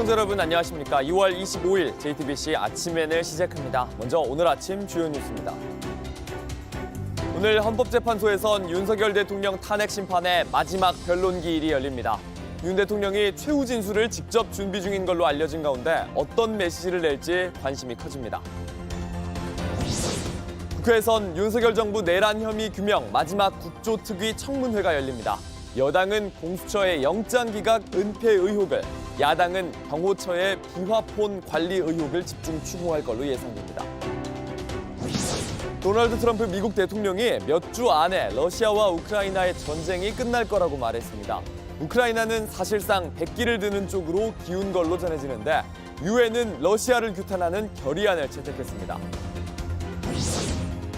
시청자 여러분 안녕하십니까. 2월 25일 JTBC 아침엔을 시작합니다. 먼저 오늘 아침 주요 뉴스입니다. 오늘 헌법재판소에선 윤석열 대통령 탄핵 심판의 마지막 변론기일이 열립니다. 윤 대통령이 최후 진술을 직접 준비 중인 걸로 알려진 가운데 어떤 메시지를 낼지 관심이 커집니다. 국회에선 윤석열 정부 내란 혐의 규명 마지막 국조특위 청문회가 열립니다. 여당은 공수처의 영장기각 은폐 의혹을, 야당은 경호처의 부화폰 관리 의혹을 집중 추궁할 걸로 예상됩니다. 도널드 트럼프 미국 대통령이 몇 주 안에 러시아와 우크라이나의 전쟁이 끝날 거라고 말했습니다. 우크라이나는 사실상 백기를 드는 쪽으로 기운 걸로 전해지는데 유엔은 러시아를 규탄하는 결의안을 채택했습니다.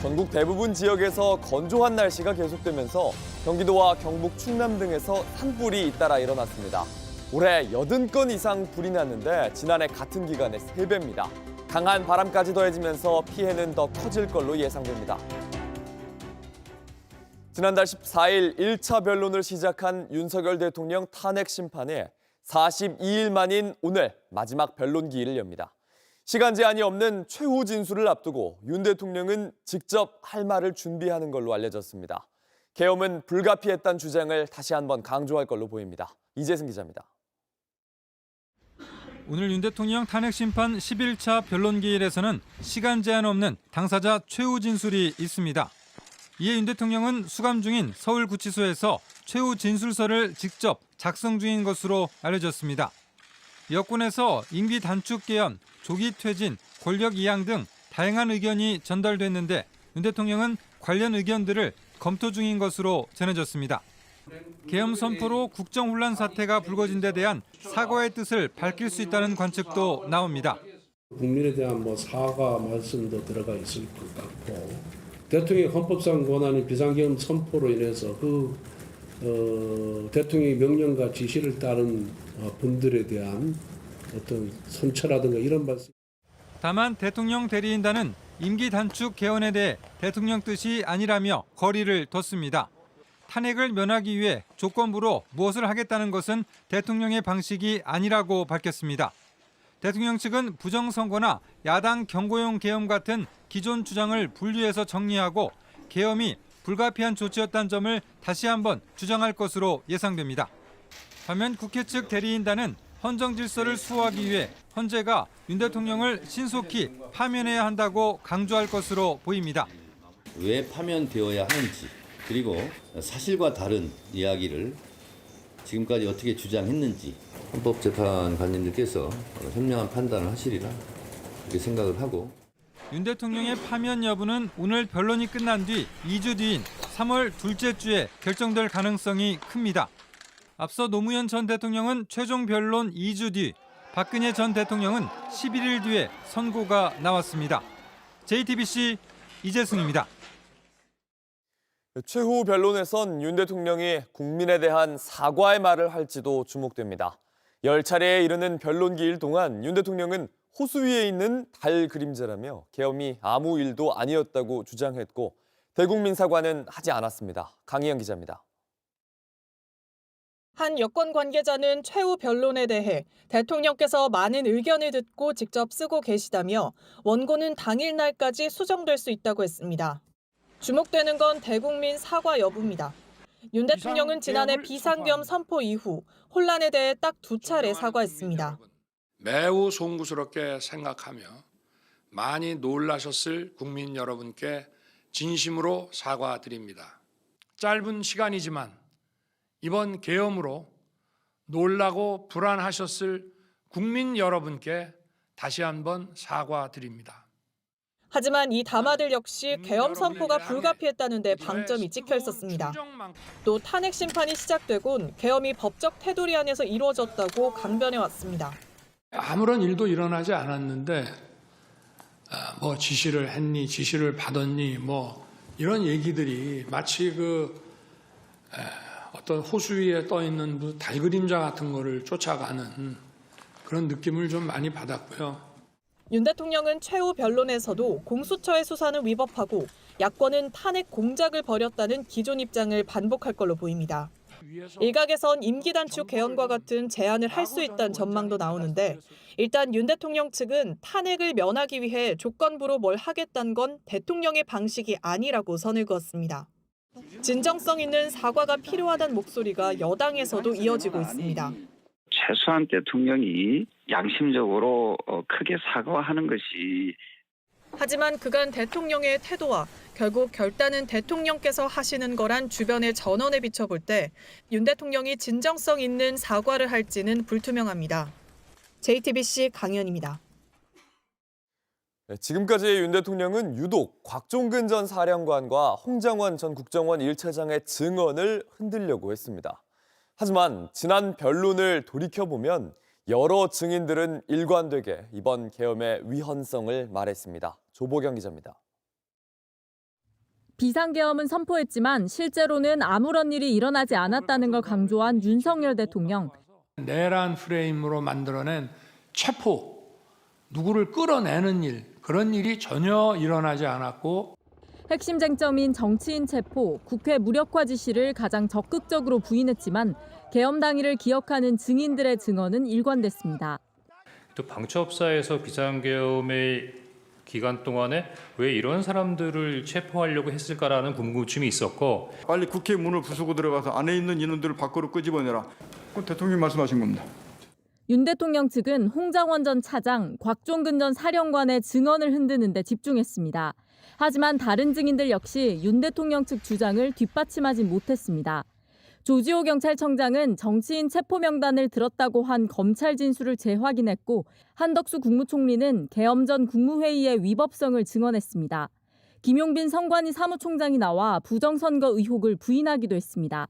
전국 대부분 지역에서 건조한 날씨가 계속되면서 경기도와 경북, 충남 등에서 산불이 잇따라 일어났습니다. 올해 80건 이상 불이 났는데 지난해 같은 기간의 3배입니다. 강한 바람까지 더해지면서 피해는 더 커질 걸로 예상됩니다. 지난달 14일 1차 변론을 시작한 윤석열 대통령 탄핵 심판에 42일 만인 오늘 마지막 변론기일을 엽니다. 시간 제한이 없는 최후 진술을 앞두고 윤 대통령은 직접 할 말을 준비하는 걸로 알려졌습니다. 계엄은 불가피했다는 주장을 다시 한번 강조할 걸로 보입니다. 이재승 기자입니다. 오늘 윤 대통령 탄핵 심판 11차 변론기일에서는 시간 제한 없는 당사자 최후 진술이 있습니다. 이에 윤 대통령은 수감 중인 서울구치소에서 최후 진술서를 직접 작성 중인 것으로 알려졌습니다. 여권에서 임기 단축 개헌, 조기 퇴진, 권력 이양 등 다양한 의견이 전달됐는데 윤 대통령은 관련 의견들을 검토 중인 것으로 전해졌습니다. 계엄 선포로 국정 혼란 사태가 불거진 데 대한 사과의 뜻을 밝힐 수 있다는 관측도 나옵니다. 국민에 대한 사과 말씀도 들어가 있을 것 같고 대통령의 헌법상 권한인 비상계엄 선포로 인해서 대통령의 명령과 지시를 따른 분들에 대한 어떤 선처라든가 이런 말씀. 다만 대통령 대리인단은 임기 단축 개헌에 대해 대통령 뜻이 아니라며 거리를 뒀습니다. 탄핵을 면하기 위해 조건부로 무엇을 하겠다는 것은 대통령의 방식이 아니라고 밝혔습니다. 대통령 측은 부정선거나 야당 경고용 계엄 같은 기존 주장을 분류해서 정리하고 계엄이 불가피한 조치였다는 점을 다시 한번 주장할 것으로 예상됩니다. 반면 국회 측 대리인단은 헌정 질서를 수호하기 위해 헌재가 윤 대통령을 신속히 파면해야 한다고 강조할 것으로 보입니다. 왜 파면되어야 하는지, 그리고 사실과 다른 이야기를 지금까지 어떻게 주장했는지 헌법재판관님들께서 현명한 판단을 하시리라 그렇게 생각을 하고. 윤 대통령의 파면 여부는 오늘 변론이 끝난 뒤 2주 뒤인 3월 둘째 주에 결정될 가능성이 큽니다. 앞서 노무현 전 대통령은 최종 변론 2주 뒤, 박근혜 전 대통령은 11일 뒤에 선고가 나왔습니다. JTBC 이재승입니다. 최후 변론에선 윤 대통령이 국민에 대한 사과의 말을 할지도 주목됩니다. 10차례에 이르는 변론기일 동안 윤 대통령은 호수 위에 있는 달 그림자라며 계엄이 아무 일도 아니었다고 주장했고 대국민 사과는 하지 않았습니다. 강희영 기자입니다. 한 여권 관계자는 최후 변론에 대해 대통령께서 많은 의견을 듣고 직접 쓰고 계시다며 원고는 당일날까지 수정될 수 있다고 했습니다. 주목되는 건 대국민 사과 여부입니다. 윤 대통령은 지난해 비상계엄 선포 이후 혼란에 대해 딱 2차례 사과했습니다. 매우 송구스럽게 생각하며 많이 놀라셨을 국민 여러분께 진심으로 사과드립니다. 짧은 시간이지만 이번 계엄으로 놀라고 불안하셨을 국민 여러분께 다시 한번 사과드립니다. 하지만 이 담화들 역시 계엄 선포가 불가피했다는 데 방점이 찍혀 있었습니다. 또 탄핵 심판이 시작되곤 계엄이 법적 테두리 안에서 이루어졌다고 강변해왔습니다. 아무런 일도 일어나지 않았는데 지시를 했니, 지시를 받았니, 이런 얘기들이 마치 어떤 호수 위에 떠 있는 달 그림자 같은 거를 쫓아가는 그런 느낌을 좀 많이 받았고요. 윤 대통령은 최후 변론에서도 공수처의 수사는 위법하고 야권은 탄핵 공작을 벌였다는 기존 입장을 반복할 걸로 보입니다. 일각에선 임기 단축 개헌과 같은 제안을 할 수 있다는 전망도 나오는데 일단 윤 대통령 측은 탄핵을 면하기 위해 조건부로 뭘 하겠다는 건 대통령의 방식이 아니라고 선을 그었습니다. 진정성 있는 사과가 필요하다는 목소리가 여당에서도 이어지고 있습니다. 최소한 대통령이 양심적으로 크게 사과하는 것이 하지만 그간 대통령의 태도와 결국 결단은 대통령께서 하시는 거란 주변의 전언에 비춰볼 때 윤 대통령이 진정성 있는 사과를 할지는 불투명합니다. JTBC 강연입니다. 지금까지 윤 대통령은 유독 곽종근 전 사령관과 홍장원 전 국정원 1차장의 증언을 흔들려고 했습니다. 하지만 지난 변론을 돌이켜보면 여러 증인들은 일관되게 이번 계엄의 위헌성을 말했습니다. 조보경 기자입니다. 비상계엄은 선포했지만 실제로는 아무런 일이 일어나지 않았다는 걸 강조한 윤석열 대통령. 내란 프레임으로 만들어낸 체포, 누구를 끌어내는 일, 그런 일이 전혀 일어나지 않았고 핵심 쟁점인 정치인 체포, 국회 무력화 지시를 가장 적극적으로 부인했지만 계엄 당일을 기억하는 증인들의 증언은 일관됐습니다. 또 방첩사에서 비상계엄의 기간 동안에 왜 이런 사람들을 체포하려고 했을까라는 궁금증이 있었고 빨리 국회 문을 부수고 들어가서 안에 있는 인원들을 밖으로 끄집어내라. 그건 대통령이 말씀하신 겁니다. 윤 대통령 측은 홍장원 전 차장, 곽종근 전 사령관의 증언을 흔드는 데 집중했습니다. 하지만 다른 증인들 역시 윤 대통령 측 주장을 뒷받침하지 못했습니다. 조지호 경찰청장은 정치인 체포 명단을 들었다고 한 검찰 진술을 재확인했고 한덕수 국무총리는 계엄 전 국무회의의 위법성을 증언했습니다. 김용빈 선관위 사무총장이 나와 부정선거 의혹을 부인하기도 했습니다.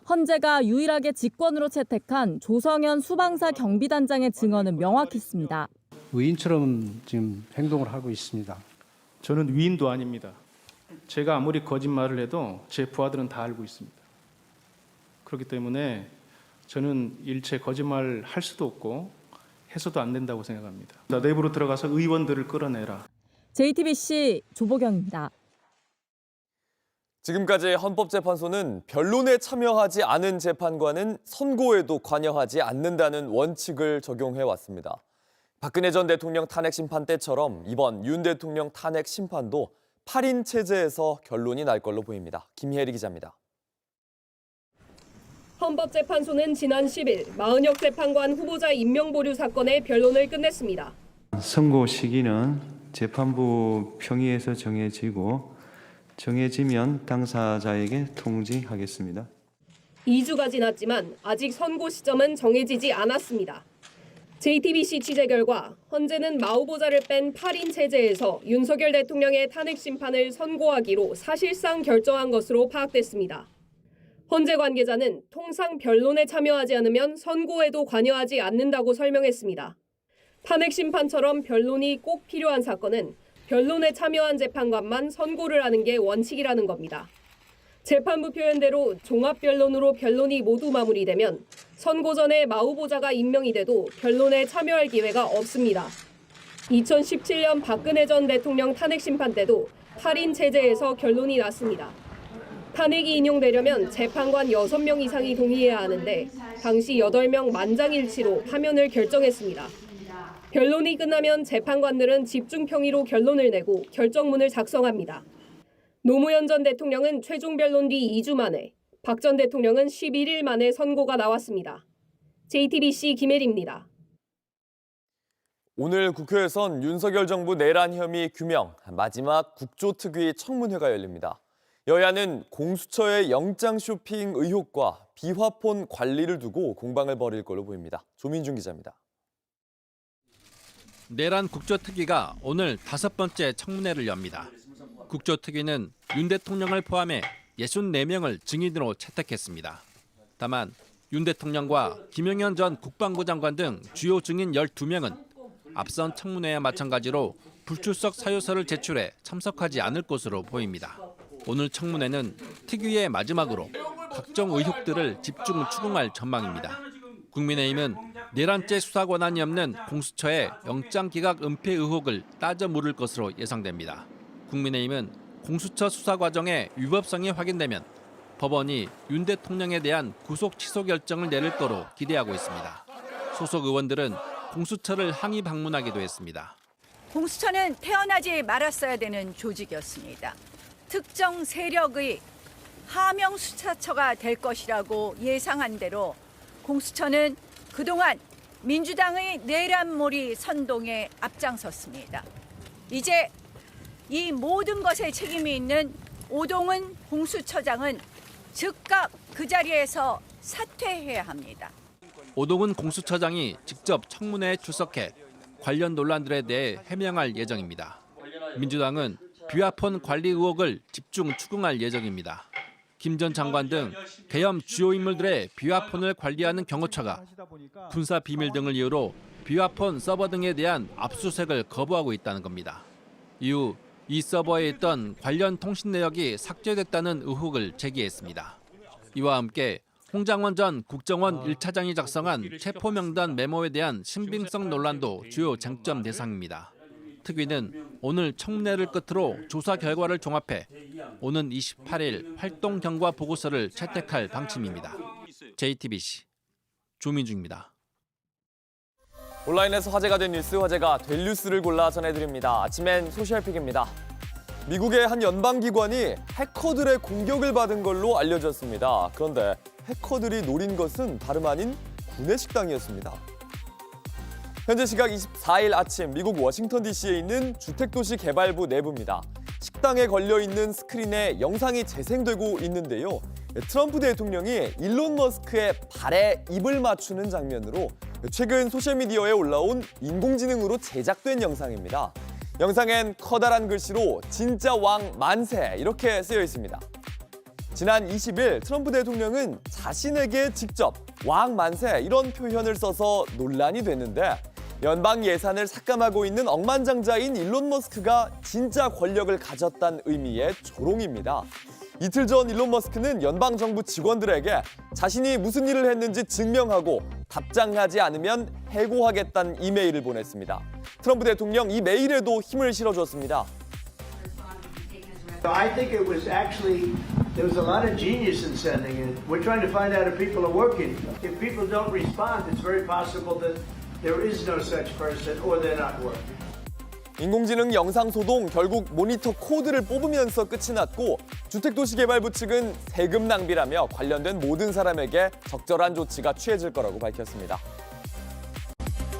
헌재가 유일하게 직권으로 채택한 조성현 수방사 경비단장의 증언은 명확했습니다. 위인처럼 지금 행동을 하고 있습니다. 저는 위인도 아닙니다. 제가 아무리 거짓말을 해도 제 부하들은 다 알고 있습니다. 그렇기 때문에 저는 일체 거짓말 할 수도 없고 해서도 안 된다고 생각합니다. 내부로 들어가서 의원들을 끌어내라. JTBC 조보경입니다. 지금까지 헌법재판소는 변론에 참여하지 않은 재판관은 선고에도 관여하지 않는다는 원칙을 적용해왔습니다. 박근혜 전 대통령 탄핵 심판 때처럼 이번 윤 대통령 탄핵 심판도 8인 체제에서 결론이 날 걸로 보입니다. 김혜리 기자입니다. 헌법재판소는 지난 10일 마은혁 재판관 후보자 임명 보류 사건의 변론을 끝냈습니다. 선고 시기는 재판부 평의에서 정해지면 당사자에게 통지하겠습니다. 2주가 지났지만 아직 선고 시점은 정해지지 않았습니다. JTBC 취재 결과 헌재는 마 후보자를 뺀 8인 체제에서 윤석열 대통령의 탄핵 심판을 선고하기로 사실상 결정한 것으로 파악됐습니다. 헌재 관계자는 통상 변론에 참여하지 않으면 선고에도 관여하지 않는다고 설명했습니다. 탄핵 심판처럼 변론이 꼭 필요한 사건은 변론에 참여한 재판관만 선고를 하는 게 원칙이라는 겁니다. 재판부 표현대로 종합변론으로 변론이 모두 마무리되면 선고 전에 마 후보자가 임명이 돼도 변론에 참여할 기회가 없습니다. 2017년 박근혜 전 대통령 탄핵 심판 때도 8인 체제에서 결론이 났습니다. 탄핵이 인용되려면 재판관 6명 이상이 동의해야 하는데 당시 8명 만장일치로 파면을 결정했습니다. 변론이 끝나면 재판관들은 집중평의로 결론을 내고 결정문을 작성합니다. 노무현 전 대통령은 최종 변론 뒤 2주 만에, 박 전 대통령은 11일 만에 선고가 나왔습니다. JTBC 김혜리입니다. 오늘 국회에선 윤석열 정부 내란 혐의 규명, 마지막 국조특위 청문회가 열립니다. 여야는 공수처의 영장 쇼핑 의혹과 비화폰 관리를 두고 공방을 벌일 걸로 보입니다. 조민준 기자입니다. 내란 국조특위가 오늘 5번째 청문회를 엽니다. 국조특위는 윤 대통령을 포함해 64명을 증인으로 채택했습니다. 다만 윤 대통령과 김영현 전 국방부 장관 등 주요 증인 12명은 앞선 청문회와 마찬가지로 불출석 사유서를 제출해 참석하지 않을 것으로 보입니다. 오늘 청문회는 특위의 마지막으로 각종 의혹들을 집중 추궁할 전망입니다. 국민의힘은 내란죄 수사 권한이 없는 공수처의 영장 기각 은폐 의혹을 따져 물을 것으로 예상됩니다. 국민의힘은 공수처 수사 과정의 위법성이 확인되면 법원이 윤 대통령에 대한 구속 취소 결정을 내릴 거로 기대하고 있습니다. 소속 의원들은 공수처를 항의 방문하기도 했습니다. 공수처는 태어나지 말았어야 되는 조직이었습니다. 특정 세력의 하명 수사처가 될 것이라고 예상한 대로 공수처는 그동안 민주당의 내란몰이 선동에 앞장섰습니다. 이제 이 모든 것에 책임이 있는 오동훈 공수처장은 즉각 그 자리에서 사퇴해야 합니다. 오동훈 공수처장이 직접 청문회에 출석해 관련 논란들에 대해 해명할 예정입니다. 민주당은 비화폰 관리 의혹을 집중 추궁할 예정입니다. 김 전 장관 등 대형 주요 인물들의 비화폰을 관리하는 경호처가 군사 비밀 등을 이유로 비화폰 서버 등에 대한 압수수색을 거부하고 있다는 겁니다. 이후 이 서버에 있던 관련 통신 내역이 삭제됐다는 의혹을 제기했습니다. 이와 함께 홍장원 전 국정원 1차장이 작성한 체포명단 메모에 대한 신빙성 논란도 주요 쟁점 대상입니다. 특위는 오늘 청문회를 끝으로 조사 결과를 종합해 오는 28일 활동 경과 보고서를 채택할 방침입니다. JTBC 조민주입니다. 온라인에서 화제가 된 뉴스, 화제가 될 뉴스를 골라 전해드립니다. 아침엔 소셜픽입니다. 미국의 한 연방기관이 해커들의 공격을 받은 걸로 알려졌습니다. 그런데 해커들이 노린 것은 다름 아닌 구내식당이었습니다. 현재 시각 24일 아침 미국 워싱턴 DC에 있는 주택도시개발부 내부입니다. 식당에 걸려있는 스크린에 영상이 재생되고 있는데요. 트럼프 대통령이 일론 머스크의 발에 입을 맞추는 장면으로 최근 소셜미디어에 올라온 인공지능으로 제작된 영상입니다. 영상엔 커다란 글씨로 진짜 왕 만세 이렇게 쓰여 있습니다. 지난 20일 트럼프 대통령은 자신에게 직접 왕 만세 이런 표현을 써서 논란이 됐는데 연방 예산을 삭감하고 있는 억만장자인 일론 머스크가 진짜 권력을 가졌다는 의미의 조롱입니다. 이틀 전 일론 머스크는 연방 정부 직원들에게 자신이 무슨 일을 했는지 증명하고 답장하지 않으면 해고하겠다는 이메일을 보냈습니다. 트럼프 대통령 이 메일에도 힘을 실어줬습니다. I think it was actually there was a lot of genius in sending it. We're trying to find out if people are working. If people don't respond, it's very possible that there is no such person or they're not working. 인공지능 영상 소동 결국 모니터 코드를 뽑으면서 끝이 났고 주택도시개발부 측은 세금 낭비라며 관련된 모든 사람에게 적절한 조치가 취해질 거라고 밝혔습니다.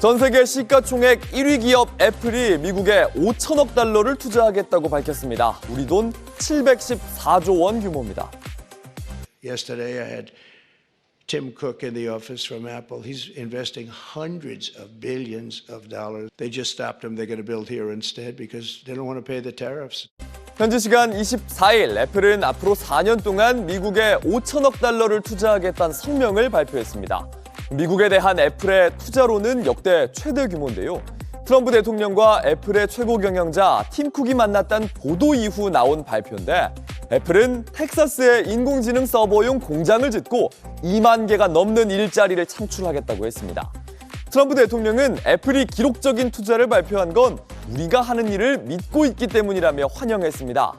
전 세계 시가총액 1위 기업 애플이 미국에 5천억 달러를 투자하겠다고 밝혔습니다. 우리 돈 714조 원 규모입니다. Yesterday I had Tim Cook in the office from Apple. He's investing hundreds of billions of dollars. They just stopped him. They're going to build here instead because they don't want to pay the tariffs. 현지 시간 24일 애플은 앞으로 4년 동안 미국에 5천억 달러를 투자하겠다는 성명을 발표했습니다. 미국에 대한 애플의 투자로는 역대 최대 규모인데요. 트럼프 대통령과 애플의 최고 경영자 팀 쿡이 만났다는 보도 이후 나온 발표인데 애플은 텍사스에 인공지능 서버용 공장을 짓고 2만 개가 넘는 일자리를 창출하겠다고 했습니다. 트럼프 대통령은 애플이 기록적인 투자를 발표한 건 우리가 하는 일을 믿고 있기 때문이라며 환영했습니다.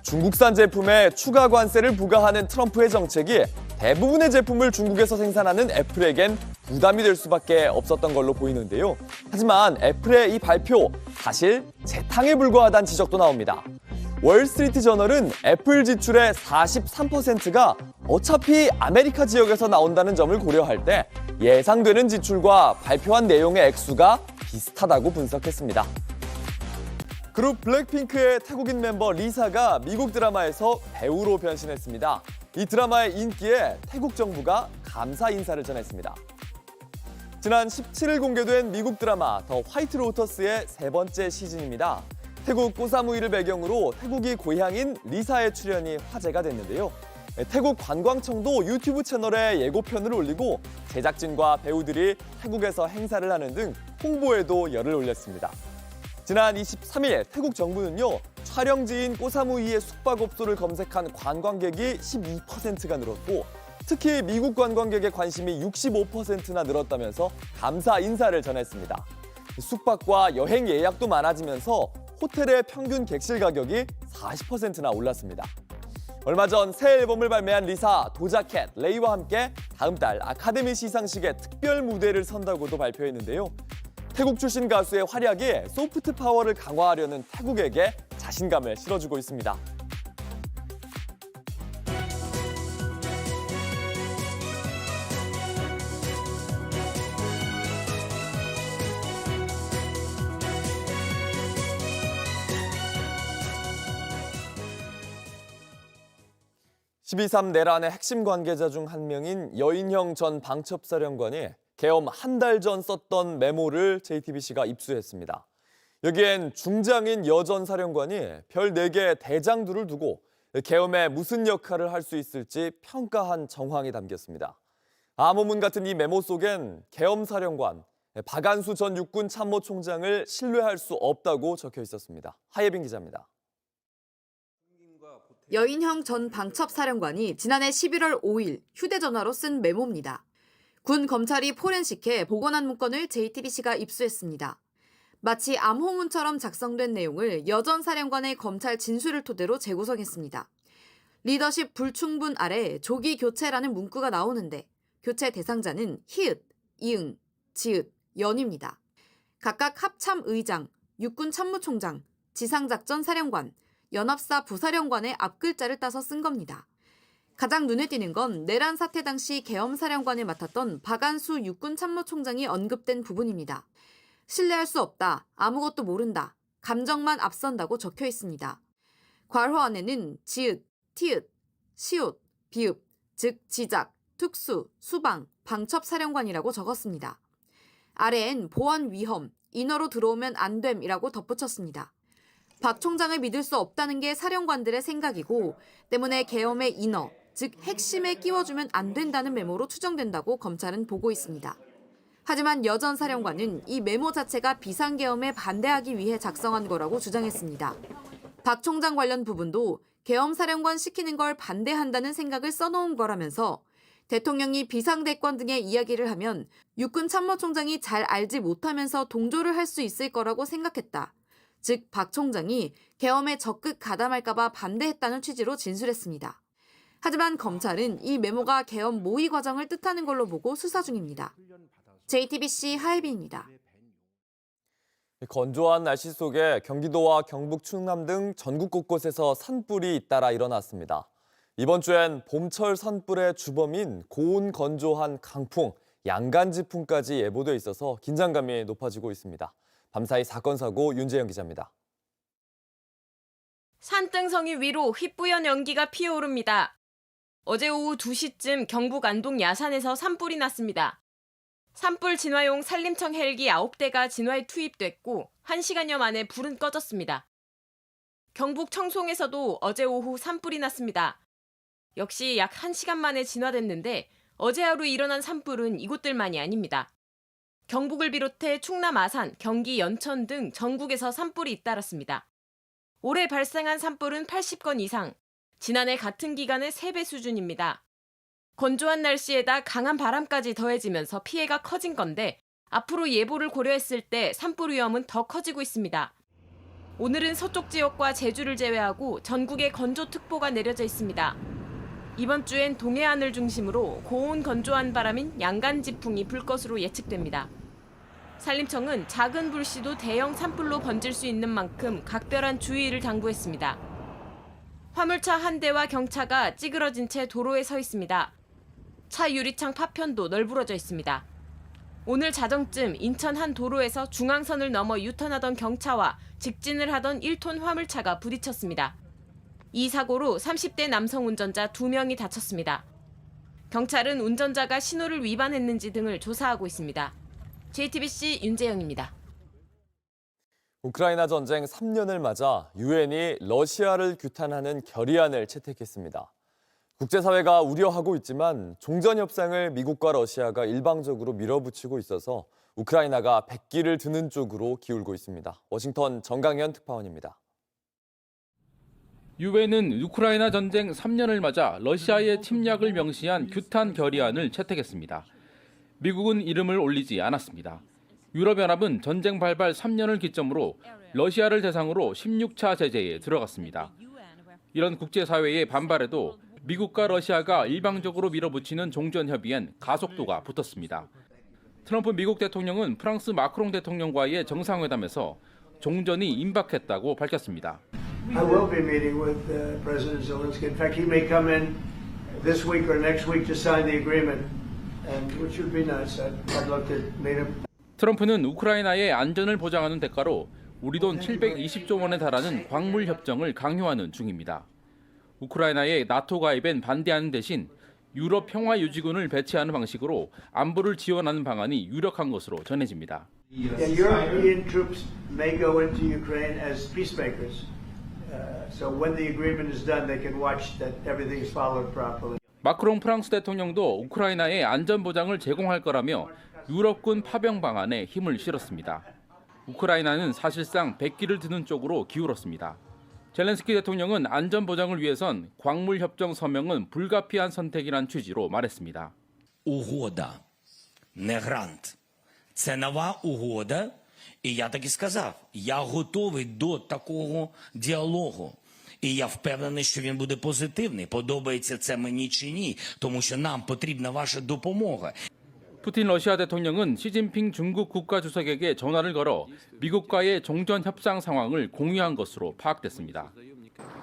중국산 제품에 추가 관세를 부과하는 트럼프의 정책이 대부분의 제품을 중국에서 생산하는 애플에겐 부담이 될 수밖에 없었던 걸로 보이는데요. 하지만 애플의 이 발표 사실 재탕에 불과하다는 지적도 나옵니다. 월스트리트 저널은 애플 지출의 43%가 어차피 아메리카 지역에서 나온다는 점을 고려할 때 예상되는 지출과 발표한 내용의 액수가 비슷하다고 분석했습니다. 그룹 블랙핑크의 태국인 멤버 리사가 미국 드라마에서 배우로 변신했습니다. 이 드라마의 인기에 태국 정부가 감사 인사를 전했습니다. 지난 17일 공개된 미국 드라마 더 화이트 로터스의 세 번째 시즌입니다. 태국 꼬사무이를 배경으로 태국이 고향인 리사의 출연이 화제가 됐는데요. 태국 관광청도 유튜브 채널에 예고편을 올리고 제작진과 배우들이 태국에서 행사를 하는 등 홍보에도 열을 올렸습니다. 지난 23일 태국 정부는요, 촬영지인 꼬사무이의 숙박업소를 검색한 관광객이 12%가 늘었고 특히 미국 관광객의 관심이 65%나 늘었다면서 감사 인사를 전했습니다. 숙박과 여행 예약도 많아지면서 호텔의 평균 객실 가격이 40%나 올랐습니다. 얼마 전 새 앨범을 발매한 리사, 도자켓, 레이와 함께 다음 달 아카데미 시상식에 특별 무대를 선다고도 발표했는데요. 태국 출신 가수의 활약이 소프트 파워를 강화하려는 태국에게 자신감을 실어주고 있습니다. (12.3) 내란의 핵심 관계자 중 한 명인 여인형 전 방첩사령관이 계엄 한 달 전 썼던 메모를 JTBC가 입수했습니다. 여기엔 중장인 여 전 사령관이 별 4개 대장들을 두고 계엄에 무슨 역할을 할 수 있을지 평가한 정황이 담겼습니다. 암호문 같은 이 메모 속엔 계엄 사령관, 박안수 전 육군 참모총장을 신뢰할 수 없다고 적혀 있었습니다. 하예빈 기자입니다. 여인형 전 방첩사령관이 지난해 11월 5일 휴대전화로 쓴 메모입니다. 군 검찰이 포렌식해 복원한 문건을 JTBC가 입수했습니다. 마치 암호문처럼 작성된 내용을 여 전 사령관의 검찰 진술을 토대로 재구성했습니다. 리더십 불충분 아래 조기 교체라는 문구가 나오는데 교체 대상자는 히읗, 이응, 지읒, 연입니다. 각각 합참의장, 육군참모총장, 지상작전 사령관, 연합사 부사령관의 앞글자를 따서 쓴 겁니다. 가장 눈에 띄는 건 내란 사태 당시 계엄 사령관을 맡았던 박안수 육군참모총장이 언급된 부분입니다. 신뢰할 수 없다, 아무것도 모른다, 감정만 앞선다고 적혀 있습니다. 괄호 안에는 지읒, 티읒, 시옷, 비읍, 즉 지작, 특수, 수방, 방첩사령관이라고 적었습니다. 아래엔 보안 위험, 인허로 들어오면 안 됨이라고 덧붙였습니다. 박 총장을 믿을 수 없다는 게 사령관들의 생각이고 때문에 계엄의 인허, 즉 핵심에 끼워주면 안 된다는 메모로 추정된다고 검찰은 보고 있습니다. 하지만 여 전 사령관은 이 메모 자체가 비상계엄에 반대하기 위해 작성한 거라고 주장했습니다. 박 총장 관련 부분도 계엄 사령관 시키는 걸 반대한다는 생각을 써놓은 거라면서 대통령이 비상대권 등의 이야기를 하면 육군 참모총장이 잘 알지 못하면서 동조를 할 수 있을 거라고 생각했다. 즉 박 총장이 계엄에 적극 가담할까 봐 반대했다는 취지로 진술했습니다. 하지만 검찰은 이 메모가 계엄 모의 과정을 뜻하는 걸로 보고 수사 중입니다. JTBC 하예빈입니다. 건조한 날씨 속에 경기도와 경북, 충남 등 전국 곳곳에서 산불이 잇따라 일어났습니다. 이번 주엔 봄철 산불의 주범인 고온 건조한 강풍, 양간지풍까지 예보돼 있어서 긴장감이 높아지고 있습니다. 밤사이 사건 사고 윤재영 기자입니다. 산등성이 위로 휘뿌연 연기가 피어오릅니다. 어제 오후 2시쯤 경북 안동 야산에서 산불이 났습니다. 산불 진화용 산림청 헬기 9대가 진화에 투입됐고 1시간여 만에 불은 꺼졌습니다. 경북 청송에서도 어제 오후 산불이 났습니다. 역시 약 1시간 만에 진화됐는데 어제 하루 일어난 산불은 이곳들만이 아닙니다. 경북을 비롯해 충남 아산, 경기 연천 등 전국에서 산불이 잇따랐습니다. 올해 발생한 산불은 80건 이상, 지난해 같은 기간의 3배 수준입니다. 건조한 날씨에다 강한 바람까지 더해지면서 피해가 커진 건데 앞으로 예보를 고려했을 때 산불 위험은 더 커지고 있습니다. 오늘은 서쪽 지역과 제주를 제외하고 전국에 건조특보가 내려져 있습니다. 이번 주엔 동해안을 중심으로 고온 건조한 바람인 양간지풍이 불 것으로 예측됩니다. 산림청은 작은 불씨도 대형 산불로 번질 수 있는 만큼 각별한 주의를 당부했습니다. 화물차 한 대와 경차가 찌그러진 채 도로에 서 있습니다. 차 유리창 파편도 널브러져 있습니다. 오늘 자정쯤 인천 한 도로에서 중앙선을 넘어 유턴하던 경차와 직진을 하던 1톤 화물차가 부딪혔습니다. 이 사고로 30대 남성 운전자 2명이 다쳤습니다. 경찰은 운전자가 신호를 위반했는지 등을 조사하고 있습니다. JTBC 윤재영입니다. 우크라이나 전쟁 3년을 맞아 유엔이 러시아를 규탄하는 결의안을 채택했습니다. 국제사회가 우려하고 있지만 종전 협상을 미국과 러시아가 일방적으로 밀어붙이고 있어서 우크라이나가 백기를 드는 쪽으로 기울고 있습니다. 워싱턴 정강현 특파원입니다. 유엔은 우크라이나 전쟁 3년을 맞아 러시아의 침략을 명시한 규탄 결의안을 채택했습니다. 미국은 이름을 올리지 않았습니다. 유럽연합은 전쟁 발발 3년을 기점으로 러시아를 대상으로 16차 제재에 들어갔습니다. 이런 국제사회의 반발에도 미국과 러시아가 일방적으로 밀어붙이는 종전협의엔 가속도가 붙었습니다. 트럼프 미국 대통령은 프랑스 마크롱 대통령과의 정상회담에서 종전이 임박했다고 밝혔습니다. I will be meeting with President Zelensky. In fact, he may come in this week or next week to sign the agreement, and which would be nice. I'd love to meet him. 트럼프는 우크라이나의 안전을 보장하는 대가로 우리 돈 720조 원에 달하는 광물 협정을 강요하는 중입니다. 우크라이나의 나토 가입엔 반대하는 대신 유럽 평화유지군을 배치하는 방식으로 안보를 지원하는 방안이 유력한 것으로 전해집니다. European troops may go into Ukraine as peacemakers. So when the agreement is done, they can watch that everything is followed properly. 마크롱 프랑스 대통령도 우크라이나에 안전 보장을 제공할 거라며 유럽군 파병 방안에 힘을 실었습니다. 우크라이나는 사실상 백기를 드는 쪽으로 기울었습니다. 젤렌스키 대통령은 안전 보장을 위해선 광물 협정 서명은 불가피한 선택이란 취지로 말했습니다. Угода, не грант. Це нова угода, і я так і сказав, я готовий до такого діалогу. І я впевнений, що він буде позитивний. Подобається це мені чи ні, тому що нам потрібна ваша допомога. 푸틴 러시아 대통령은 시진핑 중국 국가주석에게 전화를 걸어 미국과의 종전 협상 상황을 공유한 것으로 파악됐습니다.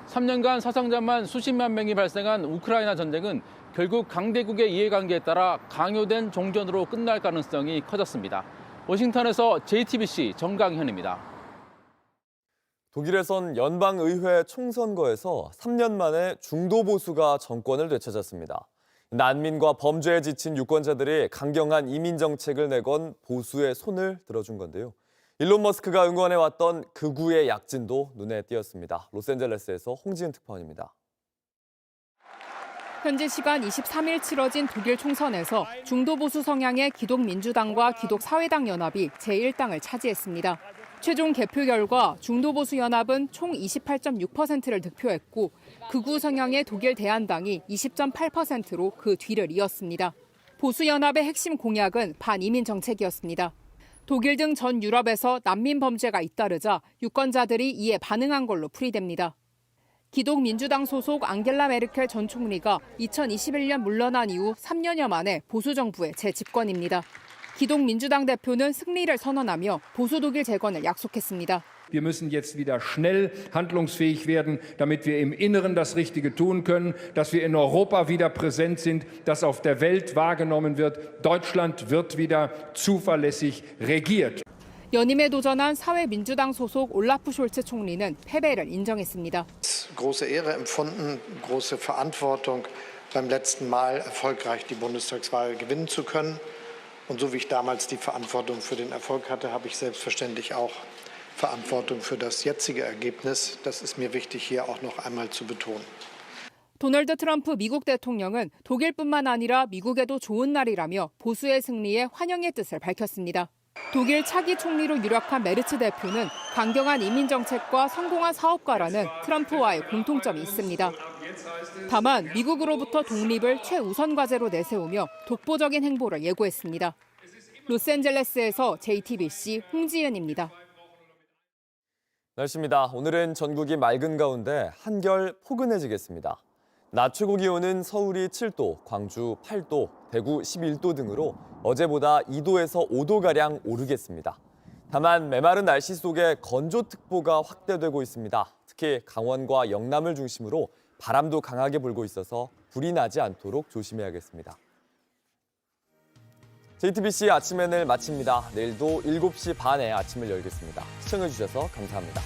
3년간 사상자만 수십만 명이 발생한 우크라이나 전쟁은 결국 강대국의 이해관계에 따라 강요된 종전으로 끝날 가능성이 커졌습니다. 워싱턴에서 JTBC 정강현입니다. 독일에선 연방의회 총선거에서 3년 만에 중도 보수가 정권을 되찾았습니다. 난민과 범죄에 지친 유권자들이 강경한 이민 정책을 내건 보수의 손을 들어준 건데요. 일론 머스크가 응원해왔던 극우의 약진도 눈에 띄었습니다. 로스앤젤레스에서 홍지은 특파원입니다. 현지 시간 23일 치러진 독일 총선에서 중도 보수 성향의 기독민주당과 기독사회당 연합이 제1당을 차지했습니다. 최종 개표 결과 중도 보수 연합은 총 28.6%를 득표했고 극우 성향의 독일 대한당이 20.8%로 그 뒤를 이었습니다. 보수 연합의 핵심 공약은 반이민 정책이었습니다. 독일 등 전 유럽에서 난민 범죄가 잇따르자 유권자들이 이에 반응한 걸로 풀이됩니다. 기독민주당 소속 앙겔라 메르켈 전 총리가 2021년 물러난 이후 3년여 만에 보수 정부의 재집권입니다. 기독민주당 대표는 승리를 선언하며 보수 독일 재건을 약속했습니다. Wir müssen jetzt wieder schnell handlungsfähig werden, damit wir im Inneren das Richtige tun können, dass wir in Europa wieder präsent sind, dass auf der Welt wahrgenommen wird, Deutschland wird wieder zuverlässig regiert. 연임에 도전한 사회민주당 소속 올라프 숄츠 총리는 패배를 인정했습니다. Große Ehre empfunden, große Verantwortung, beim letzten Mal erfolgreich die Bundestagswahl gewinnen zu können. Und so wie ich damals die Verantwortung für den Erfolg hatte, habe ich selbstverständlich auch Verantwortung für das jetzige Ergebnis. Das ist mir wichtig, hier auch noch einmal zu betonen. 도널드 트럼프 미국 대통령은 독일뿐만 아니라 미국에도 좋은 날이라며 보수의 승리에 환영의 뜻을 밝혔습니다. 독일 차기 총리로 유력한 메르츠 대표는 강경한 이민 정책과 성공한 사업가라는 트럼프와의 공통점이 있습니다. 다만 미국으로부터 독립을 최우선 과제로 내세우며 독보적인 행보를 예고했습니다. 로스앤젤레스에서 JTBC 홍지은입니다. 날씨입니다. 오늘은 전국이 맑은 가운데 한결 포근해지겠습니다. 낮 최고 기온은 서울이 7도, 광주 8도, 대구 11도 등으로 어제보다 2도에서 5도가량 오르겠습니다. 다만 메마른 날씨 속에 건조특보가 확대되고 있습니다. 특히 강원과 영남을 중심으로 바람도 강하게 불고 있어서 불이 나지 않도록 조심해야겠습니다. JTBC 아침 N을 마칩니다. 내일도 7시 반에 아침을 열겠습니다. 시청해주셔서 감사합니다.